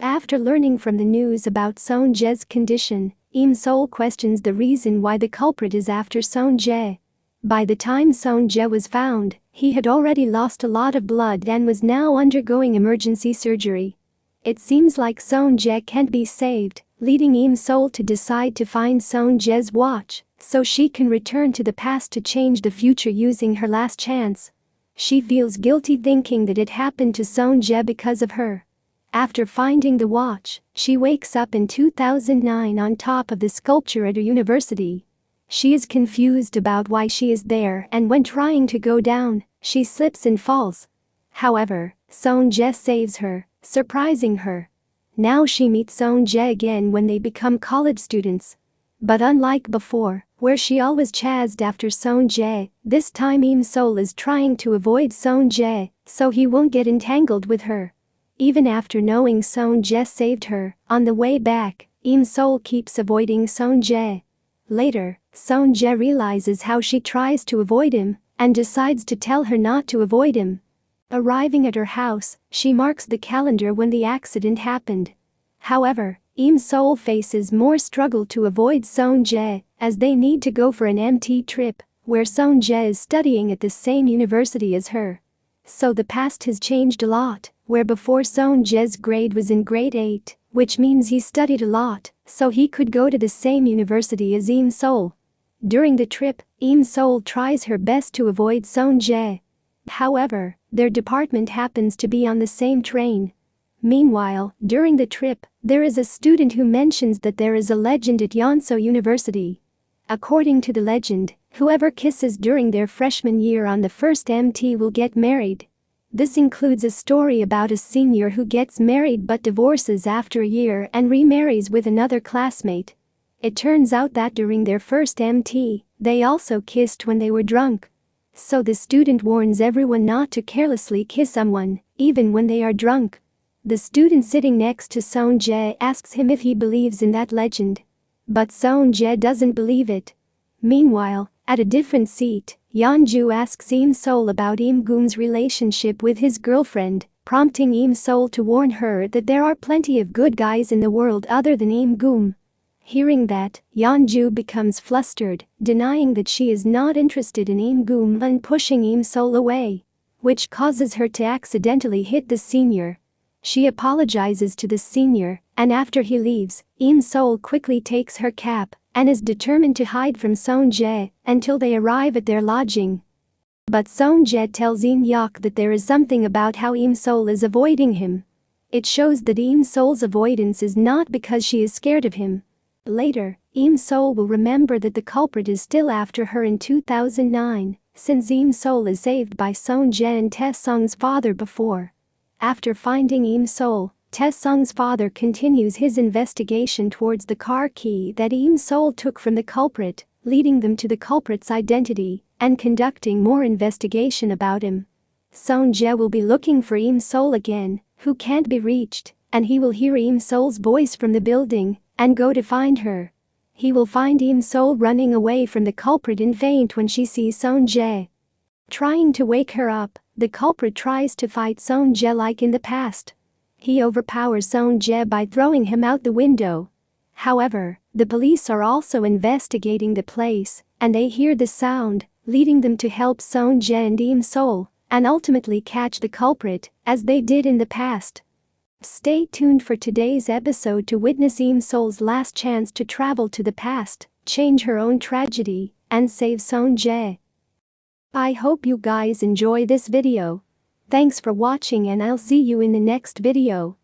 After learning from the news about Seung Jae's condition, Sol questions the reason why the culprit is after Seung Jae. By the time Seung Jae was found, he had already lost a lot of blood and was now undergoing emergency surgery. It seems like Seung Jae can't be saved, leading Sol to decide to find Seung Jae's watch so she can return to the past to change the future using her last chance. She feels guilty thinking that it happened to Seung Jae because of her. After finding the watch, she wakes up in 2009 on top of the sculpture at a university. She is confused about why she is there, and when trying to go down, she slips and falls. However, Seung Jae saves her, surprising her. Now she meets Seung Jae again when they become college students. But unlike before, where she always chased after Seung Jae, this time Sol is trying to avoid Seung Jae so he won't get entangled with her. Even after knowing Seung Jae saved her, on the way back, Sol keeps avoiding Seung Jae. Later, Seung Jae realizes how she tries to avoid him and decides to tell her not to avoid him. Arriving at her house, she marks the calendar when the accident happened. However, Sol faces more struggle to avoid Seung Jae as they need to go for an MT trip where Seung Jae is studying at the same university as her. So the past has changed a lot, where before Seung Jae's grade was in grade 8, which means he studied a lot so he could go to the same university as Sol. During the trip, Sol tries her best to avoid Seung Jae. However, their department happens to be on the same train. Meanwhile, during the trip, there is a student who mentions that there is a legend at Yonseo University. According to the legend, whoever kisses during their freshman year on the first MT will get married. This includes a story about a senior who gets married but divorces after a year and remarries with another classmate. It turns out that during their first MT, they also kissed when they were drunk. So the student warns everyone not to carelessly kiss someone, even when they are drunk. The student sitting next to Seung Jae asks him if he believes in that legend. But Seung Jae doesn't believe it. Meanwhile, at a different seat, Yeonju asks Sol about Goom's relationship with his girlfriend, prompting Sol to warn her that there are plenty of good guys in the world other than Goom. Hearing that, Yeonju becomes flustered, denying that she is not interested in Goom and pushing Sol away, which causes her to accidentally hit the senior. She apologizes to the senior, and after he leaves, Sol quickly takes her cap and is determined to hide from Seung Jae until they arrive at their lodging. But Seung Jae tells Yok that there is something about how Sol is avoiding him. It shows that Sol's avoidance is not because she is scared of him. Later, Sol will remember that the culprit is still after her in 2009, since Sol is saved by Seung Jae and Taesung's father before. After finding Sol, Taesung's father continues his investigation towards the car key that Sol took from the culprit, leading them to the culprit's identity and conducting more investigation about him. Seung Jae will be looking for Sol again, who can't be reached, and he will hear Sol's voice from the building and go to find her. He will find Sol running away from the culprit and faint when she sees Seung Jae. Trying to wake her up, the culprit tries to fight Seung Jae like in the past. He overpowers Seung Jae by throwing him out the window. However, the police are also investigating the place, and they hear the sound, leading them to help Seung Jae and Sol, and ultimately catch the culprit, as they did in the past. Stay tuned for today's episode to witness Sol's last chance to travel to the past, change her own tragedy, and save Seung Jae. I hope you guys enjoy this video. Thanks for watching, and I'll see you in the next video.